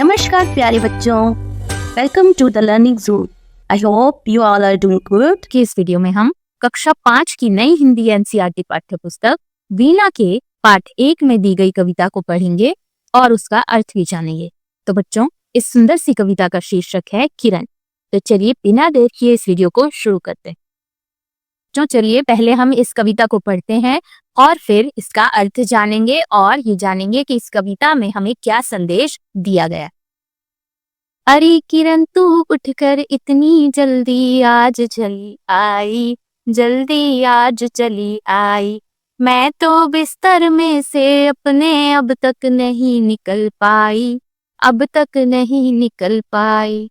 नमस्कार प्यारे बच्चों, welcome to the learning zone. I hope you all are doing good. कि इस वीडियो में हम कक्षा 5 की नई हिंदी एनसीईआरटी पाठ्य पुस्तक वीणा के पाठ 1 में दी गई कविता को पढ़ेंगे और उसका अर्थ भी जानेंगे। तो बच्चों, इस सुंदर सी कविता का शीर्षक है किरण। तो चलिए बिना देर किए इस वीडियो को शुरू करते हैं। तो चलिए पहले हम इस कविता को पढ़ते हैं और फिर इसका अर्थ जानेंगे और ये जानेंगे कि इस कविता में हमें क्या संदेश दिया गया। अरे किरण तू उठकर इतनी जल्दी आज चली आई, जल्दी आज चली आई। मैं तो बिस्तर में से अपने अब तक नहीं निकल पाई, अब तक नहीं निकल पाई।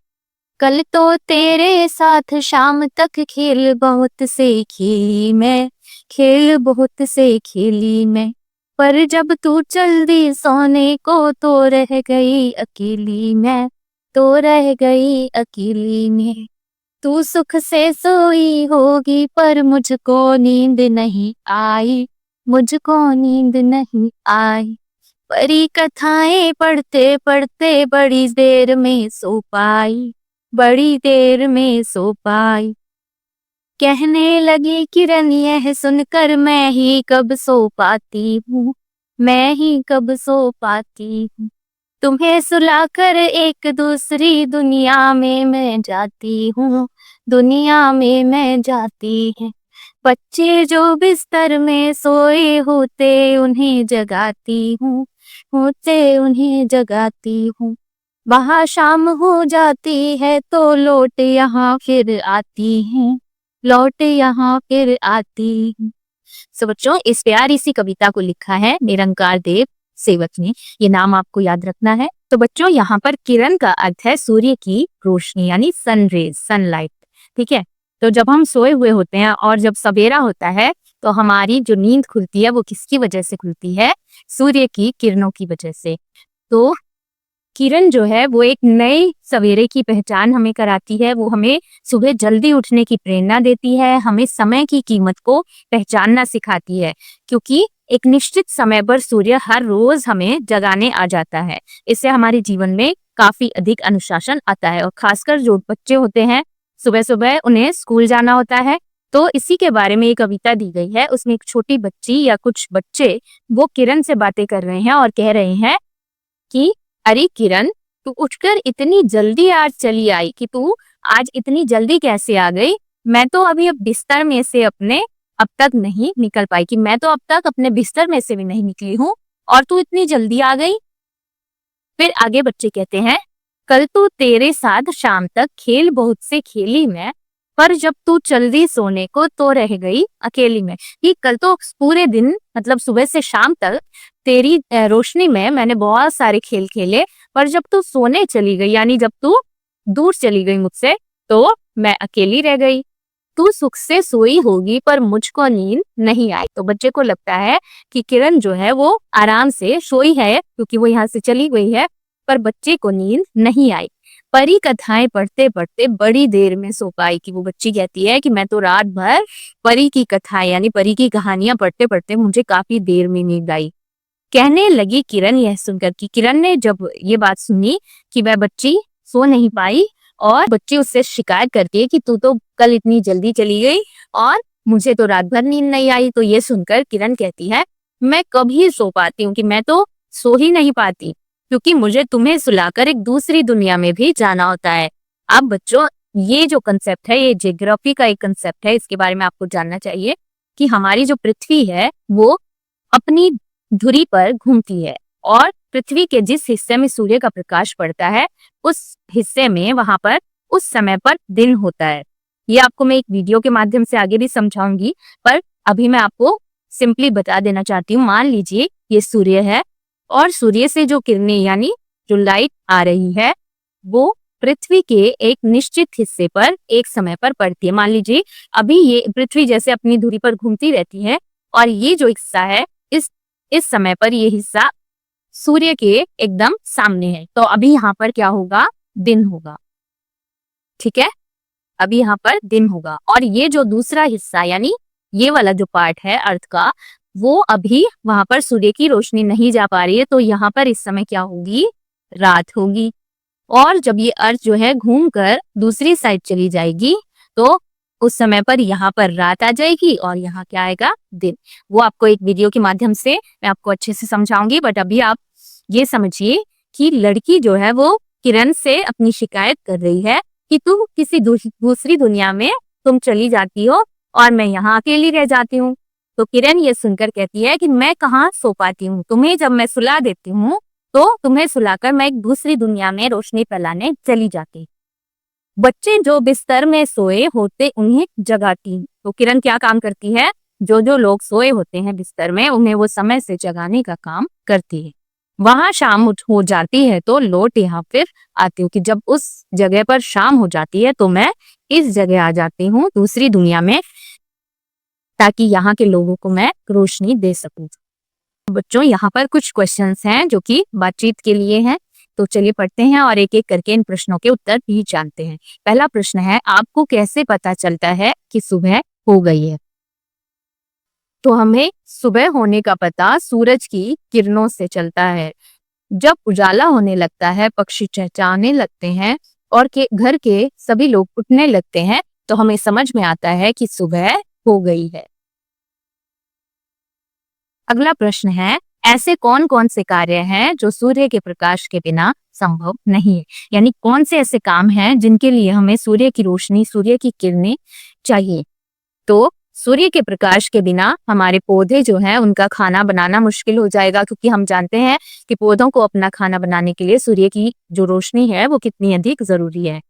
कल तो तेरे साथ शाम तक खेल बहुत से खेली मैं, खेल बहुत से खेली मैं। पर जब तू चल दी सोने को तो रह गई अकेली मैं, तो रह गई अकेली में। तू सुख से सोई होगी पर मुझको नींद नहीं आई, मुझको नींद नहीं आई। परी कथाएं पढ़ते पढ़ते बड़ी देर में सो पाई, बड़ी देर में सो पाई। कहने लगी किरण यह सुनकर मैं ही कब सो पाती हूँ, मैं ही कब सो पाती हूँ। तुम्हें सुलाकर एक दूसरी दुनिया में मैं जाती हूँ, दुनिया में मैं जाती है। बच्चे जो बिस्तर में सोए होते उन्हें जगाती हूँ, होते उन्हें जगाती हूँ। वहाँ शाम हो जाती है तो लौट यहाँ फिर आती हैं, लौट यहाँ फिर आती हूँ। सो बच्चों, इस प्यारी सी कविता को लिखा है निरंकार देव सेवक ने। ये नाम आपको याद रखना है। तो बच्चों, यहाँ पर किरण का अर्थ है सूर्य की रोशनी यानी सनरेज, सनलाइट। ठीक है। तो जब हम सोए हुए होते हैं और जब सवेरा होता है तो हमारी जो नींद खुलती है वो किसकी वजह से खुलती है? सूर्य की किरणों की वजह से। तो किरण जो है वो एक नए सवेरे की पहचान हमें कराती है। वो हमें सुबह जल्दी उठने की प्रेरणा देती है, हमें समय की कीमत को पहचानना सिखाती है, क्योंकि एक निश्चित समय पर सूर्य हर रोज हमें जगाने आ जाता है। इससे हमारे जीवन में काफी अधिक अनुशासन आता है और खासकर जो बच्चे होते हैं सुबह सुबह उन्हें स्कूल जाना होता है। तो इसी के बारे में एक कविता दी गई है। उसमें एक छोटी बच्ची या कुछ बच्चे वो किरण से बातें कर रहे हैं और कह रहे हैं कि अरे किरण, तू उठकर इतनी जल्दी आज चली आई कि तू आज इतनी जल्दी कैसे आ गई? मैं तो अभी अब बिस्तर में से अपने अब तक नहीं निकल पाई, कि मैं तो अब तक अपने बिस्तर में से भी नहीं निकली हूँ और तू इतनी जल्दी आ गई। फिर आगे बच्चे कहते हैं, कल तो तेरे साथ शाम तक खेल बहुत से खेली मैं, पर जब तू चल दी सोने को तो रह गई अकेली में। कि कल तो पूरे दिन मतलब सुबह से शाम तक तेरी रोशनी में मैंने बहुत सारे खेल खेले, पर जब तू सोने चली गई यानी जब तू दूर चली गई मुझसे तो मैं अकेली रह गई। तू सुख से सोई होगी पर मुझको नींद नहीं आई। तो बच्चे को लगता है कि किरण जो है वो आराम से सोई है क्योंकि वो यहाँ से चली गई है, पर बच्चे को नींद नहीं आई। परी कथाएं पढ़ते पढ़ते बड़ी देर में सो पाई। कि वो बच्ची कहती है कि मैं तो रात भर परी की कथाएं यानी परी की कहानियां पढ़ते पढ़ते मुझे काफी देर में नींद आई। कहने लगी किरण यह सुनकर। कि किरण ने जब ये बात सुनी कि वह बच्ची सो नहीं पाई और बच्ची उससे शिकायत करती है कि तू तो कल इतनी जल्दी चली गई और मुझे तो रात भर नींद नहीं आई, तो ये सुनकर किरण कहती है मैं कभी सो पाती हूँ, कि मैं तो सो ही नहीं पाती क्योंकि मुझे तुम्हें सुलाकर एक दूसरी दुनिया में भी जाना होता है। अब बच्चों, ये जो कंसेप्ट है ये ज्योग्राफी का एक कंसेप्ट है, इसके बारे में आपको जानना चाहिए कि हमारी जो पृथ्वी है वो अपनी धुरी पर घूमती है और पृथ्वी के जिस हिस्से में सूर्य का प्रकाश पड़ता है उस हिस्से में वहां पर उस समय पर दिन होता है। ये आपको मैं एक वीडियो के माध्यम से आगे भी समझाऊंगी, पर अभी मैं आपको सिंपली बता देना चाहती हूँ। मान लीजिए ये सूर्य है और सूर्य से जो किरणें यानी जो लाइट आ रही है वो पृथ्वी के एक निश्चित हिस्से पर एक समय पर पड़ती है। मान लीजिए अभी ये पृथ्वी जैसे अपनी धुरी पर घूमती रहती है और ये जो हिस्सा है इस समय पर ये हिस्सा सूर्य के एकदम सामने है। तो अभी यहाँ पर क्या होगा? दिन होगा। ठीक है, अभी यहाँ पर दिन होगा और ये जो दूसरा हिस्सा यानी ये वाला जो पार्ट है अर्थ का वो अभी वहां पर सूर्य की रोशनी नहीं जा पा रही है, तो यहाँ पर इस समय क्या होगी? रात होगी। और जब ये अर्थ जो है घूमकर दूसरी साइड चली जाएगी तो उस समय पर यहाँ पर रात आ जाएगी और यहाँ क्या आएगा, दिन। वो आपको एक वीडियो के माध्यम से मैं आपको अच्छे से समझाऊंगी, बट अभी आप ये समझिए कि लड़की जो है वो किरण से अपनी शिकायत कर रही है कि तुम किसी दूसरी दुनिया में तुम चली जाती हो और मैं यहाँ अकेली रह जाती हूँ। तो किरण ये सुनकर कहती है कि मैं कहाँ सो पाती हूँ, तुम्हें जब मैं सुला देती हूँ तो तुम्हें सुलाकर मैं एक दूसरी दुनिया में रोशनी फैलाने चली जाती। बच्चे जो बिस्तर में सोए होते उन्हें जगाती। तो किरण क्या काम करती है, जो जो लोग सोए होते हैं बिस्तर में उन्हें वो समय से जगाने का काम करती है। वहां शाम हो जाती है तो लौट यहाँ फिर आती हूँ कि जब उस जगह पर शाम हो जाती है तो मैं इस जगह आ जाती हूँ दूसरी दुनिया में, ताकि यहाँ के लोगों को मैं रोशनी दे सकूं। बच्चों यहाँ पर कुछ क्वेश्चंस हैं जो कि बातचीत के लिए हैं, तो चलिए पढ़ते हैं और एक एक करके इन प्रश्नों के उत्तर भी जानते हैं। पहला प्रश्न है, आपको कैसे पता चलता है कि सुबह हो गई है? तो हमें सुबह होने का पता सूरज की किरणों से चलता है। जब उजाला होने लगता है, पक्षी चहचहाने लगते हैं और घर के सभी लोग उठने लगते हैं तो हमें समझ में आता है कि सुबह हो गई है। अगला प्रश्न है, ऐसे कौन कौन से कार्य हैं जो सूर्य के प्रकाश के बिना संभव नहीं है? यानी कौन से ऐसे काम हैं जिनके लिए हमें सूर्य की रोशनी, सूर्य की किरणें चाहिए? तो सूर्य के प्रकाश के बिना हमारे पौधे जो हैं उनका खाना बनाना मुश्किल हो जाएगा, क्योंकि हम जानते हैं कि पौधों को अपना खाना बनाने के लिए सूर्य की जो रोशनी है वो कितनी अधिक जरूरी है।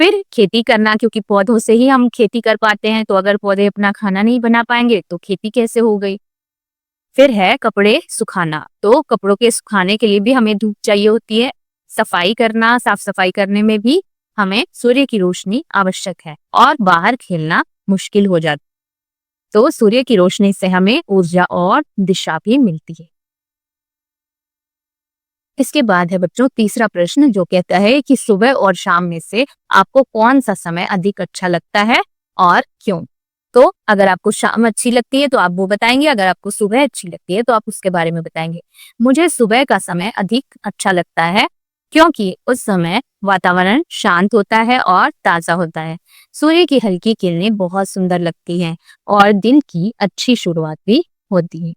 फिर खेती करना, क्योंकि पौधों से ही हम खेती कर पाते हैं, तो अगर पौधे अपना खाना नहीं बना पाएंगे तो खेती कैसे हो गई। फिर है कपड़े सुखाना, तो कपड़ों के सुखाने के लिए भी हमें धूप चाहिए होती है। सफाई करना, साफ सफाई करने में भी हमें सूर्य की रोशनी आवश्यक है और बाहर खेलना मुश्किल हो जाता, तो सूर्य की रोशनी से हमें ऊर्जा और दिशा भी मिलती है। इसके बाद है बच्चों तीसरा प्रश्न, जो कहता है कि सुबह और शाम में से आपको कौन सा समय अधिक अच्छा लगता है और क्यों? तो अगर आपको शाम अच्छी लगती है तो आप वो बताएंगे, अगर आपको सुबह अच्छी लगती है तो आप उसके बारे में बताएंगे। मुझे सुबह का समय अधिक अच्छा लगता है क्योंकि उस समय वातावरण शांत होता है और ताजा होता है। सूर्य की हल्की किरणें बहुत सुंदर लगती हैं और दिन की अच्छी शुरुआत भी होती है।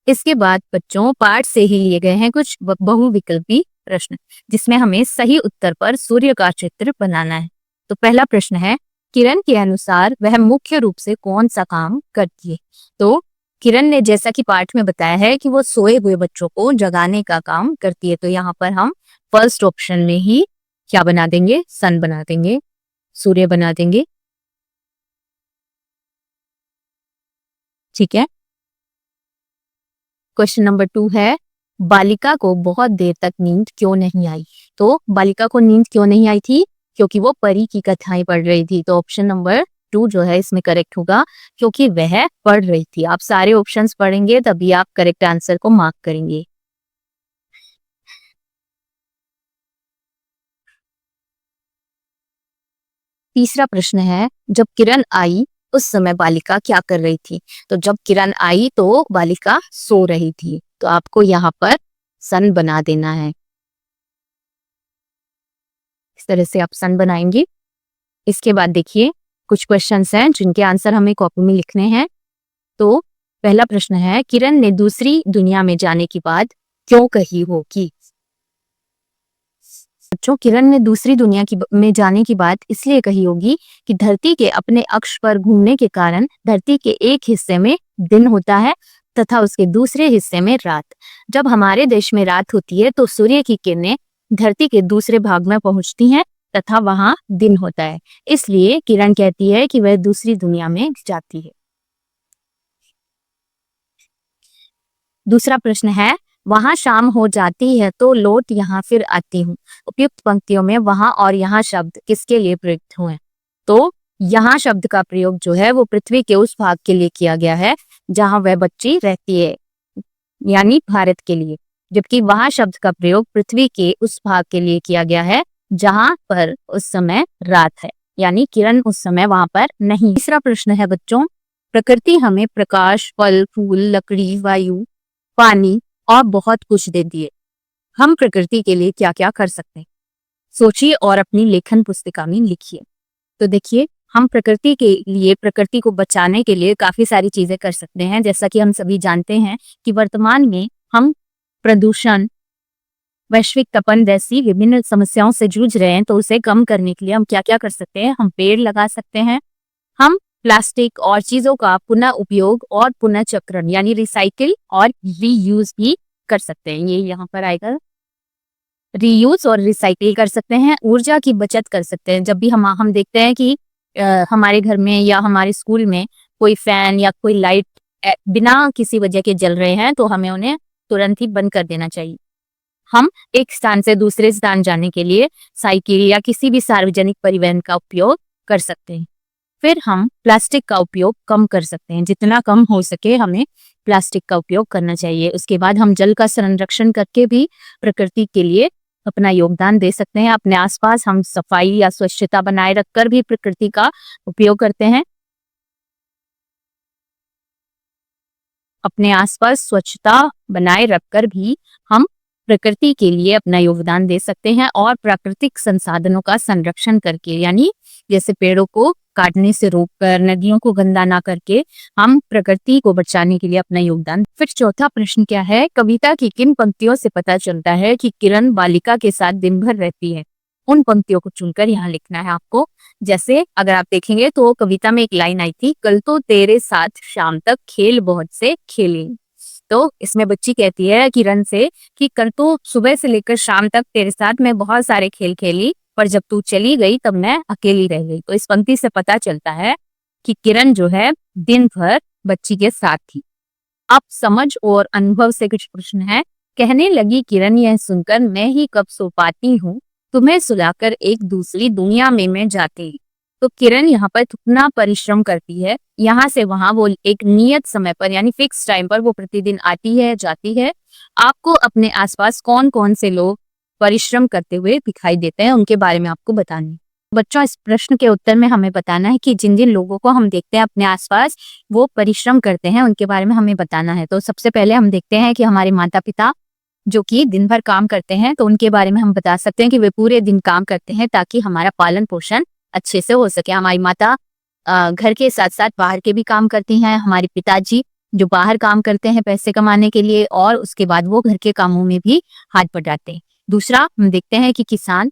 इसके बाद बच्चों पाठ से ही लिए गए हैं कुछ बहुविकल्पी प्रश्न, जिसमें हमें सही उत्तर पर सूर्य का चित्र बनाना है। तो पहला प्रश्न है, किरण के अनुसार वह मुख्य रूप से कौन सा काम करती है? तो किरण ने जैसा कि पाठ में बताया है कि वो सोए हुए बच्चों को जगाने का काम करती है, तो यहाँ पर हम फर्स्ट ऑप्शन में ही क्या बना देंगे, सन बना देंगे, सूर्य बना देंगे। ठीक है। क्वेश्चन नंबर 2 है, बालिका को बहुत देर तक नींद क्यों नहीं आई? तो बालिका को नींद क्यों नहीं आई थी? क्योंकि वो परी की कथाएं पढ़ रही थी। तो ऑप्शन नंबर 2 जो है इसमें करेक्ट होगा, क्योंकि वह पढ़ रही थी। आप सारे ऑप्शंस पढ़ेंगे तभी आप करेक्ट आंसर को मार्क करेंगे। तीसरा प्रश्न है, जब किरण आई उस समय बालिका क्या कर रही थी? तो जब किरण आई तो बालिका सो रही थी, तो आपको यहाँ पर सन बना देना है। इस तरह से आप सन बनाएंगे। इसके बाद देखिए कुछ क्वेश्चंस हैं जिनके आंसर हमें कॉपी में लिखने हैं। तो पहला प्रश्न है, किरण ने दूसरी दुनिया में जाने की बात क्यों कही होगी? बच्चों किरण ने दूसरी दुनिया में जाने की बात इसलिए कही होगी कि धरती के अपने अक्ष पर घूमने के कारण धरती के एक हिस्से में दिन होता है तथा उसके दूसरे हिस्से में रात। जब हमारे देश में रात होती है तो सूर्य की किरणें धरती के दूसरे भाग में पहुंचती हैं तथा वहां दिन होता है, इसलिए किरण कहती है कि वह दूसरी दुनिया में जाती है। दूसरा प्रश्न है, वहां शाम हो जाती है तो लौट यहाँ फिर आती हूँ। उपयुक्त पंक्तियों में वहां और यहाँ शब्द किसके लिए प्रयुक्त हुए? तो यहाँ शब्द का प्रयोग जो है वो पृथ्वी के उस भाग के लिए किया गया है जहां वह बच्ची रहती है, यानी भारत के लिए, जबकि वहां शब्द का प्रयोग पृथ्वी के उस भाग के लिए किया गया है जहां पर उस समय रात है, यानी किरण उस समय वहां पर नहीं। तीसरा प्रश्न है बच्चों, प्रकृति हमें प्रकाश, फल, फूल, लकड़ी, वायु, पानी और बहुत कुछ देती है। हम प्रकृति के लिए क्या क्या कर सकते हैं? सोचिए और अपनी लेखन पुस्तिका में लिखिए। तो देखिए, हम प्रकृति के लिए, प्रकृति को बचाने के लिए काफी सारी चीजें कर सकते हैं। जैसा कि हम सभी जानते हैं कि वर्तमान में हम प्रदूषण, वैश्विक तपन जैसी विभिन्न समस्याओं से जूझ रहे हैं। तो उसे कम करने के लिए हम क्या क्या कर सकते हैं? हम पेड़ लगा सकते हैं, हम प्लास्टिक और चीजों का पुनः उपयोग और पुनः चक्रण यानी रिसाइकिल और रीयूज भी कर सकते हैं। ये यहाँ पर आएगा, रीयूज और रिसाइकिल कर सकते हैं। ऊर्जा की बचत कर सकते हैं। जब भी हम देखते हैं कि हमारे घर में या हमारे स्कूल में कोई फैन या कोई लाइट बिना किसी वजह के जल रहे हैं, तो हमें उन्हें तुरंत ही बंद कर देना चाहिए। हम एक स्थान से दूसरे स्थान जाने के लिए साइकिल या किसी भी सार्वजनिक परिवहन का उपयोग कर सकते हैं। फिर हम प्लास्टिक का उपयोग कम कर सकते हैं। जितना कम हो सके हमें प्लास्टिक का उपयोग करना चाहिए। उसके बाद हम जल का संरक्षण करके भी प्रकृति के लिए अपना योगदान दे सकते हैं। अपने आसपास हम सफाई या स्वच्छता बनाए रखकर भी प्रकृति का उपयोग करते हैं। अपने आसपास स्वच्छता बनाए रखकर भी हम प्रकृति के लिए अपना योगदान दे सकते हैं और प्राकृतिक संसाधनों का संरक्षण करके, यानी जैसे पेड़ों को काटने से रोककर, नदियों को गंदा ना करके, हम प्रकृति को बचाने के लिए अपना योगदान। फिर चौथा प्रश्न क्या है? कविता की किन पंक्तियों से पता चलता है कि किरण बालिका के साथ दिन भर रहती है? उन पंक्तियों को चुनकर यहाँ लिखना है आपको। जैसे अगर आप देखेंगे तो कविता में एक लाइन आई थी, कल तो तेरे साथ शाम तक खेल बहुत से खेले। तो इसमें बच्ची कहती है किरण से कि कल तो सुबह से लेकर शाम तक तेरे साथ मैं बहुत सारे खेल खेली, पर जब तू चली गई तब मैं अकेली रह गई। तो इस पंक्ति से पता चलता है कि किरण जो है दिन भर बच्ची के साथ थी। अब समझ और अनुभव से कुछ प्रश्न है। कहने लगी किरण यह सुनकर, मैं ही कब सो पाती हूँ, तुम्हें सुलाकर एक दूसरी दुनिया में मैं जाती। तो किरण यहाँ पर कितना परिश्रम करती है, यहाँ से वहां वो एक नियत समय पर यानी फिक्स टाइम पर वो प्रतिदिन आती है, जाती है। आपको अपने आसपास कौन कौन से लोग परिश्रम करते हुए दिखाई देते हैं, उनके बारे में आपको बताना है। बच्चों, इस प्रश्न के उत्तर में हमें बताना है कि जिन जिन लोगों को हम देखते हैं अपने आसपास वो परिश्रम करते हैं, उनके बारे में हमें बताना है। तो सबसे पहले हम देखते हैं कि हमारे माता पिता जो कि दिन भर काम करते हैं, तो उनके बारे में हम बता सकते हैं कि वे पूरे दिन काम करते हैं ताकि हमारा पालन पोषण अच्छे से हो सके। हमारी माता घर के साथ साथ बाहर के भी काम करती हैं। हमारे पिताजी जो बाहर काम करते हैं पैसे कमाने के लिए, और उसके बाद वो घर के कामों में भी हाथ बटाते हैं। दूसरा हम देखते हैं कि किसान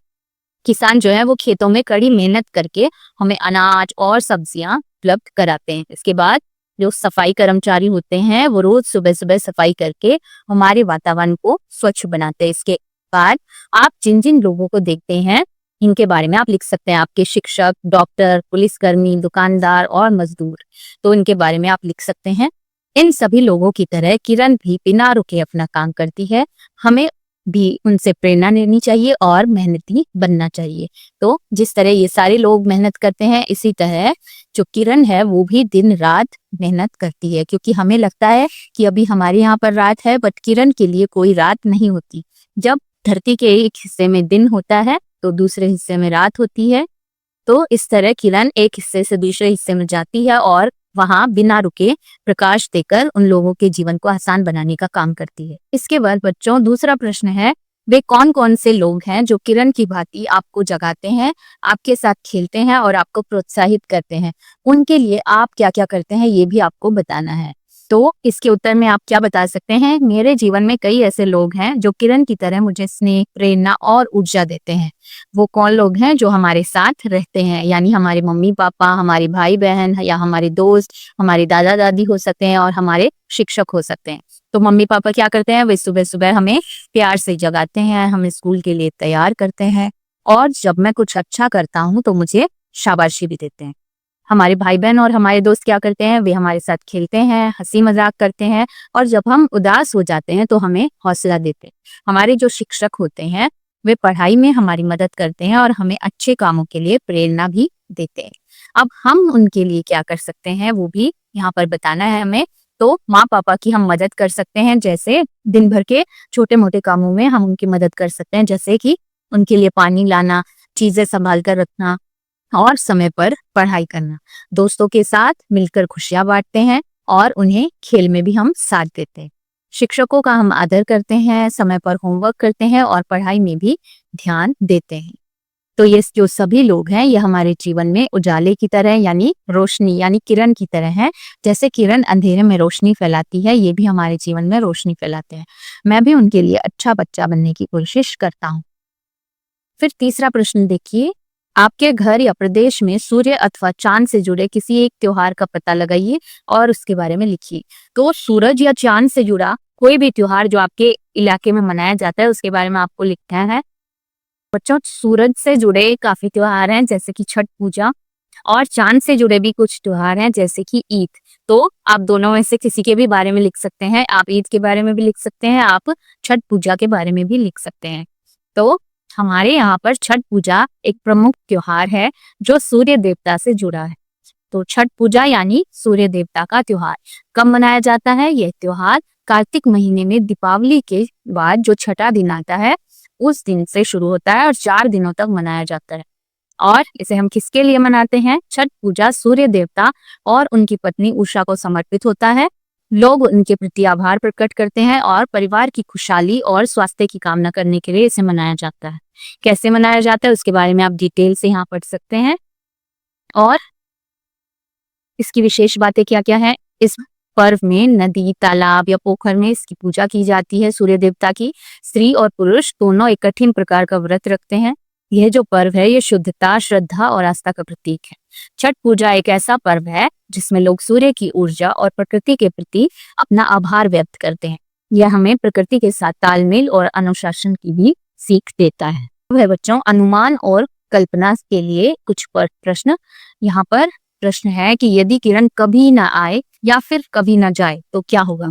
जो है वो खेतों में कड़ी मेहनत करके हमें अनाज और सब्जियां उपलब्ध कराते हैं। इसके बाद जो सफाई कर्मचारी होते हैं वो रोज सुबह सुबह सफाई करके हमारे वातावरण को स्वच्छ बनाते हैं। इसके बाद आप जिन जिन लोगों को देखते हैं इनके बारे में आप लिख सकते हैं। आपके शिक्षक, डॉक्टर, पुलिसकर्मी, दुकानदार और मजदूर, तो इनके बारे में आप लिख सकते हैं। इन सभी लोगों की तरह किरण भी बिना रुके अपना काम करती है। हमें भी उनसे प्रेरणा लेनी चाहिए और मेहनती बनना चाहिए। तो जिस तरह ये सारे लोग मेहनत करते हैं, इसी तरह जो किरण है वो भी दिन रात मेहनत करती है। क्योंकि हमें लगता है कि अभी हमारे यहाँ पर रात है, बट किरण के लिए कोई रात नहीं होती। जब धरती के एक हिस्से में दिन होता है तो दूसरे हिस्से में रात होती है। तो इस तरह किरण एक हिस्से से दूसरे हिस्से में जाती है और वहां बिना रुके प्रकाश देकर उन लोगों के जीवन को आसान बनाने का काम करती है। इसके बाद बच्चों, दूसरा प्रश्न है, वे कौन कौन से लोग हैं जो किरण की भांति आपको जगाते हैं, आपके साथ खेलते हैं और आपको प्रोत्साहित करते हैं? उनके लिए आप क्या क्या करते हैं ये भी आपको बताना है। तो इसके उत्तर में आप क्या बता सकते हैं? मेरे जीवन में कई ऐसे लोग हैं जो किरण की तरह मुझे स्नेह, प्रेरणा और ऊर्जा देते हैं। वो कौन लोग हैं? जो हमारे साथ रहते हैं, यानी हमारे मम्मी पापा, हमारे भाई बहन या हमारे दोस्त, हमारे दादा दादी हो सकते हैं और हमारे शिक्षक हो सकते हैं। तो मम्मी पापा क्या करते हैं? वे सुबह सुबह हमें प्यार से जगाते हैं, हमें स्कूल के लिए तैयार करते हैं, और जब मैं कुछ अच्छा करता हूँ तो मुझे शाबाशी भी देते हैं। हमारे भाई बहन और हमारे दोस्त क्या करते हैं? वे हमारे साथ खेलते हैं, हंसी मजाक करते हैं, और जब हम उदास हो जाते हैं तो हमें हौसला देते हैं। हमारे जो शिक्षक होते हैं वे पढ़ाई में हमारी मदद करते हैं और हमें अच्छे कामों के लिए प्रेरणा भी देते हैं। अब हम उनके लिए क्या कर सकते हैं वो भी यहाँ पर बताना है हमें। तो माँ पापा की हम मदद कर सकते हैं, जैसे दिन भर के छोटे मोटे कामों में हम उनकी मदद कर सकते हैं, जैसे कि उनके लिए पानी लाना, चीजें संभाल कर रखना और समय पर पढ़ाई करना। दोस्तों के साथ मिलकर खुशियां बांटते हैं और उन्हें खेल में भी हम साथ देते हैं। शिक्षकों का हम आदर करते हैं, समय पर होमवर्क करते हैं और पढ़ाई में भी ध्यान देते हैं। तो ये जो सभी लोग हैं ये हमारे जीवन में उजाले की तरह यानी रोशनी यानी किरण की तरह हैं। जैसे किरण अंधेरे में रोशनी फैलाती है, ये भी हमारे जीवन में रोशनी फैलाते हैं। मैं भी उनके लिए अच्छा बच्चा बनने की कोशिश करता हूँ। फिर तीसरा प्रश्न देखिए, आपके घर या प्रदेश में सूर्य अथवा चांद से जुड़े किसी एक त्योहार का पता लगाइए और उसके बारे में लिखिए। तो सूरज या चांद से जुड़ा कोई भी त्योहार जो आपके इलाके में मनाया जाता है उसके बारे में आपको लिखना है। बच्चों, सूरज से जुड़े काफी त्योहार हैं जैसे कि छठ पूजा, और चांद से जुड़े भी कुछ त्योहार हैं जैसे कि ईद। तो आप दोनों में से किसी के भी बारे में लिख सकते हैं। आप ईद के बारे में भी लिख सकते हैं, आप छठ पूजा के बारे में भी लिख सकते हैं। तो हमारे यहाँ पर छठ पूजा एक प्रमुख त्योहार है जो सूर्य देवता से जुड़ा है। तो छठ पूजा यानी सूर्य देवता का त्योहार कब मनाया जाता है? यह त्योहार कार्तिक महीने में दीपावली के बाद जो छठा दिन आता है उस दिन से शुरू होता है और 4 दिनों तक मनाया जाता है। और इसे हम किसके लिए मनाते हैं? छठ पूजा सूर्य देवता और उनकी पत्नी उषा को समर्पित होता है। लोग उनके प्रति आभार प्रकट करते हैं और परिवार की खुशहाली और स्वास्थ्य की कामना करने के लिए इसे मनाया जाता है। कैसे मनाया जाता है उसके बारे में आप डिटेल से यहाँ पढ़ सकते हैं। और इसकी विशेष बातें क्या क्या है? इस पर्व में नदी, तालाब या पोखर में इसकी पूजा की जाती है सूर्य देवता की। स्त्री और पुरुष दोनों एक कठिन प्रकार का व्रत रखते हैं। यह जो पर्व है ये शुद्धता, श्रद्धा और आस्था का प्रतीक है। छठ पूजा एक ऐसा पर्व है जिसमें लोग सूर्य की ऊर्जा और प्रकृति के प्रति अपना आभार व्यक्त करते हैं। यह हमें प्रकृति के साथ तालमेल और अनुशासन की भी सीख देता है। वह बच्चों, अनुमान और कल्पना के लिए कुछ प्रश्न। यहाँ पर प्रश्न है कि यदि किरण कभी ना आए या फिर कभी ना जाए तो क्या होगा?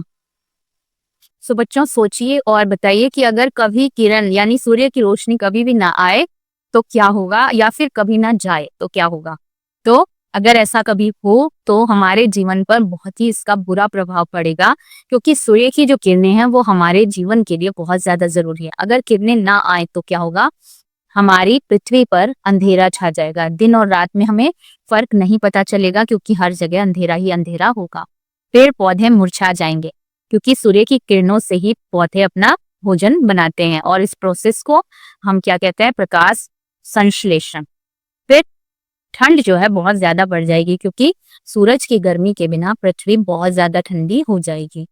सो बच्चों, सोचिए और बताइए कि अगर कभी किरण यानी सूर्य की रोशनी कभी भी ना आए तो क्या होगा, या फिर कभी ना जाए तो क्या होगा। तो अगर ऐसा कभी हो तो हमारे जीवन पर बहुत ही इसका बुरा प्रभाव पड़ेगा, क्योंकि सूर्य की जो किरणें हैं वो हमारे जीवन के लिए बहुत ज्यादा जरूरी है। अगर किरणें ना आए तो क्या होगा? हमारी पृथ्वी पर अंधेरा छा जाएगा। दिन और रात में हमें फर्क नहीं पता चलेगा, क्योंकि हर जगह अंधेरा ही अंधेरा होगा। पेड़ पौधे मुरझा जाएंगे, क्योंकि सूर्य की किरणों से ही पौधे अपना भोजन बनाते हैं, और इस प्रोसेस को हम क्या कहते हैं? प्रकाश संश्लेषण। फिर ठंड जो है बहुत ज्यादा बढ़ जाएगी, क्योंकि सूरज की गर्मी के बिना पृथ्वी बहुत ज्यादा ठंडी हो जाएगी।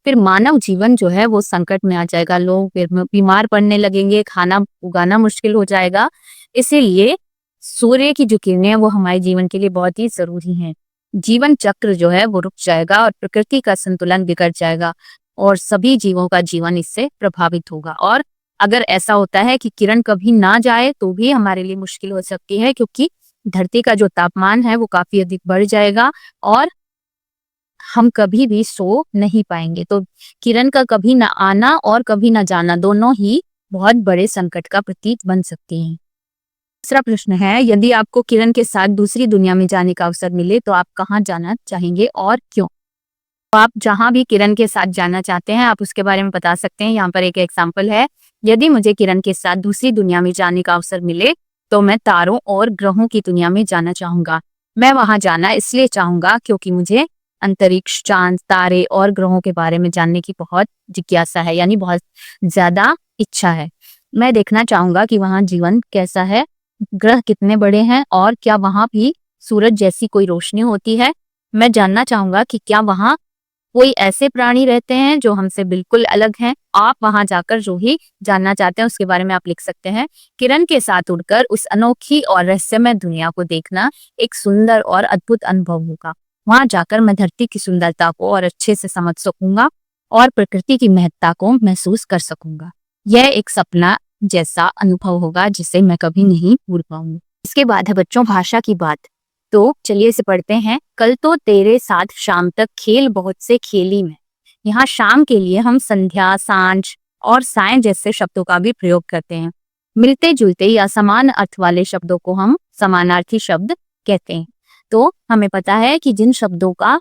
फिर मानव जीवन जो है वो संकट में आ जाएगा। लोग फिर बीमार पड़ने लगेंगे, खाना उगाना मुश्किल हो जाएगा। इसीलिए सूर्य की जो किरणें हैं वो हमारे जीवन के लिए बहुत ही जरूरी हैं। जीवन चक्र जो है वो रुक जाएगा और प्रकृति का संतुलन बिगड़ जाएगा, और सभी जीवों का जीवन इससे प्रभावित होगा। और अगर ऐसा होता है कि किरण कभी ना जाए तो भी हमारे लिए मुश्किल हो सकती है, क्योंकि धरती का जो तापमान है वो काफी अधिक बढ़ जाएगा और हम कभी भी सो नहीं पाएंगे। तो किरण का कभी ना आना और कभी ना जाना दोनों ही बहुत बड़े संकट का प्रतीक बन सकते हैं। दूसरा प्रश्न है, यदि आपको किरण के साथ दूसरी दुनिया में जाने का अवसर मिले तो आप कहाँ जाना चाहेंगे और क्यों? तो आप जहां भी किरण के साथ जाना चाहते हैं आप उसके बारे में बता सकते हैं। यहाँ पर एक एग्जाम्पल है, यदि मुझे किरण के साथ दूसरी दुनिया में जाने का अवसर मिले तो मैं तारों और ग्रहों की दुनिया में जाना चाहूंगा। मैं वहां जाना इसलिए चाहूंगा क्योंकि मुझे अंतरिक्ष, चांद, तारे और ग्रहों के बारे में जानने की बहुत जिज्ञासा है, यानी बहुत ज्यादा इच्छा है। मैं देखना चाहूंगा कि वहां जीवन कैसा है, ग्रह कितने बड़े हैं और क्या वहां भी सूरज जैसी कोई रोशनी होती है। मैं जानना चाहूंगा कि क्या वहां कोई ऐसे प्राणी रहते हैं जो हमसे बिल्कुल अलग हैं। आप वहां जाकर जो ही जानना चाहते हैं उसके बारे में आप लिख सकते हैं। किरण के साथ उड़कर उस अनोखी और रहस्यमय दुनिया को देखना एक सुंदर और अद्भुत अनुभव होगा। वहां जाकर मैं धरती की सुंदरता को और अच्छे से समझ सकूंगा और प्रकृति की महत्ता को महसूस कर सकूंगा। यह एक सपना जैसा अनुभव होगा जिसे मैं कभी नहीं भूल पाऊंगी। इसके बाद है बच्चों भाषा की बात। तो चलिए इसे पढ़ते हैं। कल तो तेरे साथ शाम तक खेल बहुत से खेली में। यहाँ शाम के लिए हम संध्या, सांझ और सायं जैसे शब्दों का भी प्रयोग करते हैं। मिलते जुलते या समान अर्थ वाले शब्दों को हम समानार्थी शब्द कहते हैं। तो हमें पता है कि जिन शब्दों का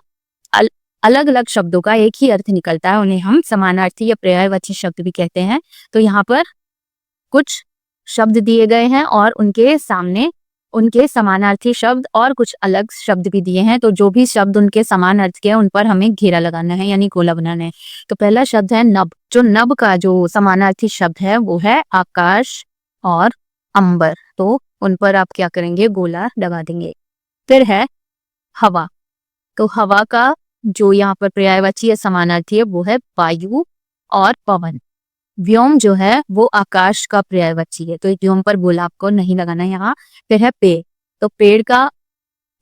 अलग अलग शब्दों का एक ही अर्थ निकलता है उन्हें हम समानार्थी या पर्यायवाची शब्द भी कहते हैं। तो यहाँ पर कुछ शब्द दिए गए हैं और उनके सामने उनके समानार्थी शब्द और कुछ अलग शब्द भी दिए हैं। तो जो भी शब्द उनके समान अर्थ के हैं उन पर हमें घेरा लगाना है, यानी गोला बनाना है। तो पहला शब्द है नभ। जो नभ का जो समानार्थी शब्द है वो है आकाश और अंबर, तो उन पर आप क्या करेंगे, गोला लगा देंगे। फिर है हवा, तो हवा का जो यहाँ पर पर्यायवाची या समानार्थी है वो है वायु और पवन। व्योम जो है वो आकाश का पर्यायवाची है, तो व्योम पर गोला आपको नहीं लगाना है यहाँ। फिर है पेड़, तो पेड़ का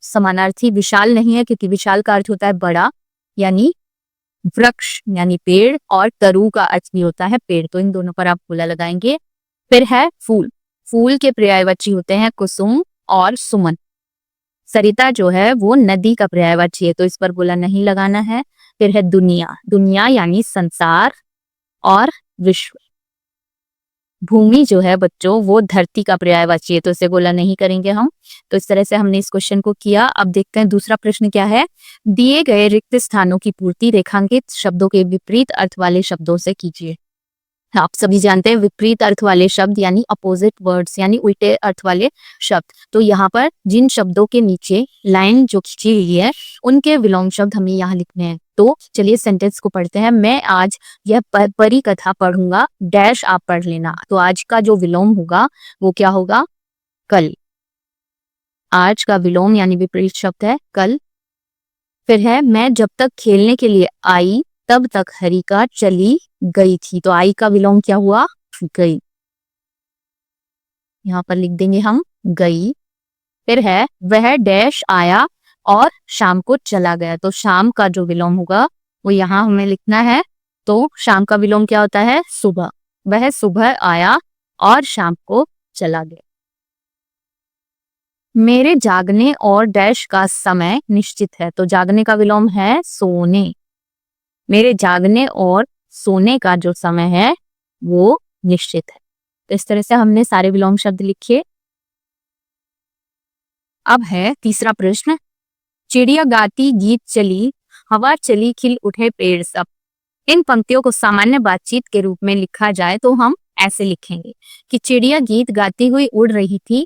समानार्थी विशाल नहीं है, क्योंकि विशाल का अर्थ होता है बड़ा, यानी वृक्ष यानी पेड़, और तरु का अर्थ भी होता है पेड़, तो इन दोनों पर आप गोला लगाएंगे। फिर है फूल, फूल के पर्यायवाची होते हैं कुसुम और सुमन। सरिता जो है वो नदी का पर्यायवाची है, तो इस पर गोला नहीं लगाना है। फिर है दुनिया, दुनिया यानी संसार और विश्व। भूमि जो है बच्चों वो धरती का पर्यायवाची है, तो इसे गोला नहीं करेंगे हम। तो इस तरह से हमने इस क्वेश्चन को किया। अब देखते हैं दूसरा प्रश्न क्या है। दिए गए रिक्त स्थानों की पूर्ति रेखांकित शब्दों के विपरीत अर्थ वाले शब्दों से कीजिए। आप सभी जानते हैं विपरीत अर्थ वाले शब्द यानी अपोजिट वर्ड्स, यानी उल्टे अर्थ वाले शब्द। तो यहाँ पर जिन शब्दों के नीचे लाइन जो खींची हुई है उनके विलोम शब्द हमें यहाँ लिखने हैं। तो चलिए सेंटेंस को पढ़ते हैं। मैं आज यह परी कथा पढ़ूंगा, डैश आप पढ़ लेना। तो आज का जो विलोम होगा वो क्या होगा, कल। आज का विलोम यानी विपरीत शब्द है कल। फिर है मैं जब तक खेलने के लिए आई तब तक हरिका चली गई थी, तो आई का विलोम क्या हुआ, गई। यहाँ पर लिख देंगे हम गई। फिर है वह डैश आया और शाम को चला गया, तो शाम का जो विलोम होगा वो यहाँ हमें लिखना है। तो शाम का विलोम क्या होता है, सुबह। वह सुबह आया और शाम को चला गया। मेरे जागने और डैश का समय निश्चित है, तो जागने का विलोम है सोने। मेरे जागने और सोने का जो समय है वो निश्चित है। तो इस तरह से हमने सारे विलोम शब्द लिखे। अब है तीसरा प्रश्न। चिड़िया गाती गीत चली, हवा चली खिल उठे पेड़ सब। इन पंक्तियों को सामान्य बातचीत के रूप में लिखा जाए तो हम ऐसे लिखेंगे कि चिड़िया गीत गाती हुई उड़ रही थी,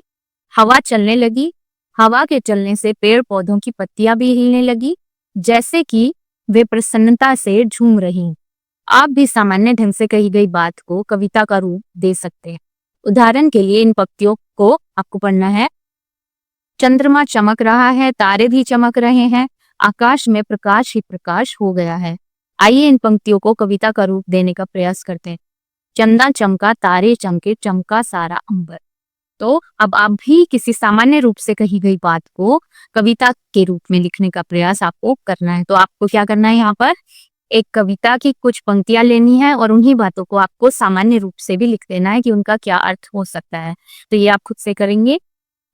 हवा चलने लगी, हवा के चलने से पेड़ पौधों की पत्तियां भी हिलने लगी, जैसे कि वे प्रसन्नता से झूम रही। आप भी सामान्य ढंग से कही गई बात को कविता का रूप दे सकते हैं। उदाहरण के लिए इन पंक्तियों को आपको पढ़ना है। चंद्रमा चमक रहा है, तारे भी चमक रहे हैं, आकाश में प्रकाश ही प्रकाश हो गया है। आइए इन पंक्तियों को कविता का रूप देने का प्रयास करते हैं। चंदा चमका, तारे चमके, चमका सारा अंबर। तो अब आप भी किसी सामान्य रूप से कही गई बात को कविता के रूप में लिखने का प्रयास आपको करना है। तो आपको क्या करना है, यहाँ पर एक कविता की कुछ पंक्तियां लेनी है और उन्हीं बातों को आपको सामान्य रूप से भी लिख देना है कि उनका क्या अर्थ हो सकता है। तो ये आप खुद से करेंगे।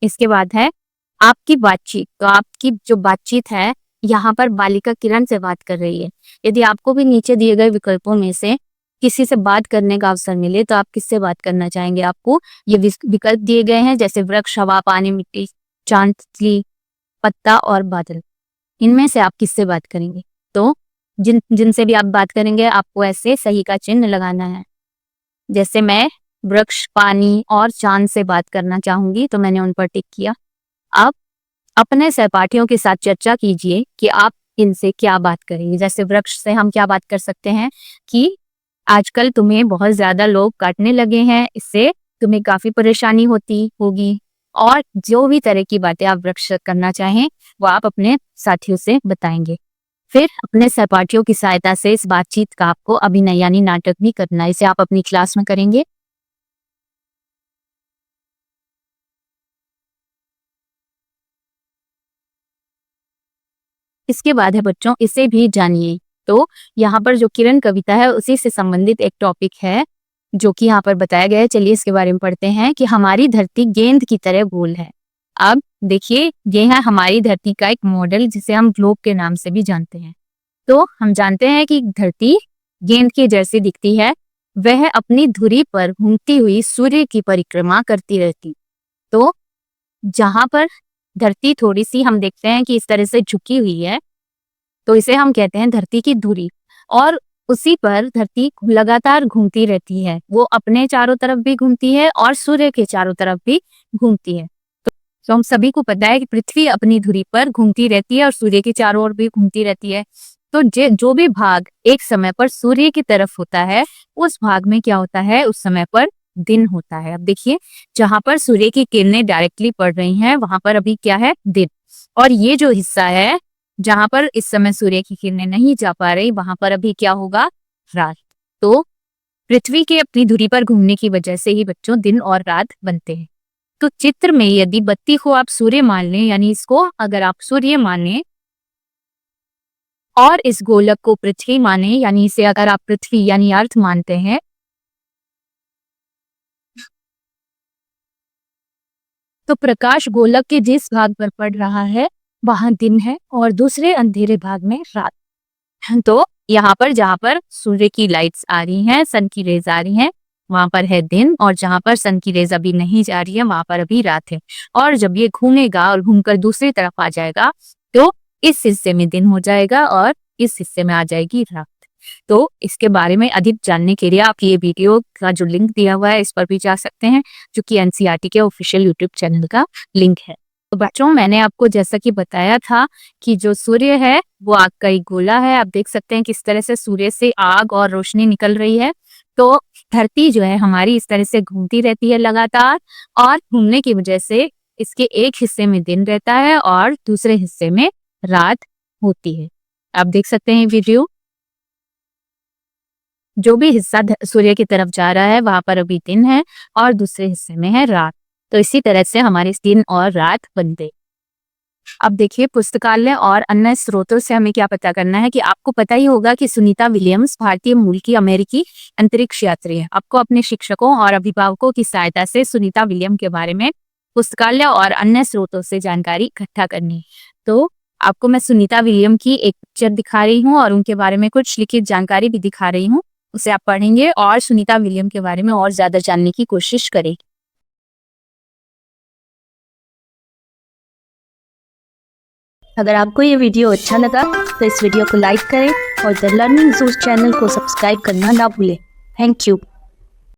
इसके बाद है आपकी बातचीत। तो आपकी जो बातचीत है यहाँ पर बालिका किरण से बात कर रही है। यदि आपको भी नीचे दिए गए विकल्पों में से किसी से बात करने का अवसर मिले तो आप किससे बात करना चाहेंगे। आपको ये विकल्प दिए गए हैं, जैसे वृक्ष, हवा, पानी, मिट्टी, चांद, तितली, पत्ता और बादल। इनमें से आप किससे बात करेंगे। तो जिनसे भी आप बात करेंगे आपको ऐसे सही का चिन्ह लगाना है। जैसे मैं वृक्ष, पानी और चांद से बात करना चाहूंगी तो मैंने उन पर टिक किया। आप अपने सहपाठियों के साथ चर्चा कीजिए कि आप इनसे क्या बात करेंगे। जैसे वृक्ष से हम क्या बात कर सकते हैं कि आजकल तुम्हें बहुत ज्यादा लोग काटने लगे हैं, इससे तुम्हें काफी परेशानी होती होगी। और जो भी तरह की बातें आप वृक्ष से करना चाहें वो आप अपने साथियों से बताएंगे। फिर अपने सहपाठियों की सहायता से इस बातचीत का आपको अभिनय यानी नाटक भी करना है। इसे आप अपनी क्लास में करेंगे। इसके बाद है बच्चों, इसे भी जानिए। तो यहाँ पर जो किरण कविता है उसी से संबंधित एक टॉपिक है जो कि यहाँ पर बताया गया है। चलिए इसके बारे में पढ़ते हैं कि हमारी धरती गेंद की तरह गोल है। अब देखिए ये है हमारी धरती का एक मॉडल जिसे हम ग्लोब के नाम से भी जानते हैं। तो हम जानते हैं कि धरती गेंद की जैसी दिखती है। वह अपनी धुरी पर घूमती हुई सूर्य की परिक्रमा करती रहती। तो जहां पर धरती थोड़ी सी हम देखते हैं कि इस तरह से झुकी हुई है तो इसे हम कहते हैं धरती की धुरी, और उसी पर धरती लगातार घूमती रहती है। वो अपने चारों तरफ भी घूमती है और सूर्य के चारों तरफ भी घूमती है। तो हम सभी को पता है कि पृथ्वी अपनी धुरी पर घूमती रहती है और सूर्य के चारों ओर भी घूमती रहती है। तो जो भी भाग एक समय पर सूर्य की तरफ होता है उस भाग में क्या होता है, उस समय पर दिन होता है। अब देखिए, जहां पर सूर्य की किरणें डायरेक्टली पड़ रही हैं वहां पर अभी क्या है, दिन। और ये जो हिस्सा है जहां पर इस समय सूर्य की किरणें नहीं जा पा रही वहां पर अभी क्या होगा, रात। तो पृथ्वी के अपनी धुरी पर घूमने की वजह से ही बच्चों दिन और रात बनते हैं। तो चित्र में यदि बत्ती को आप सूर्य मान लें, यानी इसको अगर आप सूर्य माने और इस गोलक को पृथ्वी माने, यानी इसे अगर आप पृथ्वी यानी अर्थ मानते हैं, तो प्रकाश गोलक के जिस भाग पर पड़ रहा है वहां दिन है और दूसरे अंधेरे भाग में रात। तो यहाँ पर जहां पर सूर्य की लाइट्स आ रही हैं, सन की रेज आ रही हैं, वहां पर है दिन, और जहां पर सन की रेज अभी नहीं जा रही है वहां पर अभी रात है। और जब ये घूमेगा और घूमकर दूसरी तरफ आ जाएगा तो इस हिस्से में दिन हो जाएगा और इस हिस्से में आ जाएगी रात। तो इसके बारे में अधिक जानने के लिए आप ये वीडियो का जो लिंक दिया हुआ है इस पर भी जा सकते हैं, जो कि एनसीईआरटी के ऑफिशियल यूट्यूब चैनल का लिंक है। तो बच्चों, मैंने आपको जैसा कि बताया था कि जो सूर्य है वो आग का एक गोला है। आप देख सकते हैं किस तरह से सूर्य से आग और रोशनी निकल रही है। तो धरती जो है हमारी इस तरह से घूमती रहती है लगातार, और घूमने की वजह से इसके एक हिस्से में दिन रहता है और दूसरे हिस्से में रात होती है। आप देख सकते हैं वीडियो, जो भी हिस्सा सूर्य की तरफ जा रहा है वहां पर अभी दिन है और दूसरे हिस्से में है रात। तो इसी तरह से हमारे दिन और रात बनते। अब देखिए, पुस्तकालय और अन्य स्रोतों से हमें क्या पता करना है कि आपको पता ही होगा कि सुनीता विलियम्स भारतीय मूल की अमेरिकी अंतरिक्ष यात्री है। आपको अपने शिक्षकों और अभिभावकों की सहायता से सुनीता विलियम के बारे में पुस्तकालय और अन्य स्रोतों से जानकारी इकट्ठा करनी है। तो आपको मैं सुनीता विलियम की एक पिक्चर दिखा रही हूँ और उनके बारे में कुछ लिखित जानकारी भी दिखा रही हूँ। उसे आप पढ़ेंगे और सुनीता विलियम के बारे में और ज्यादा जानने की कोशिश करेंगे। अगर आपको ये वीडियो अच्छा लगा तो इस वीडियो को लाइक करें और द लर्निंग ज़ोन चैनल को सब्सक्राइब करना ना भूलें। Thank you.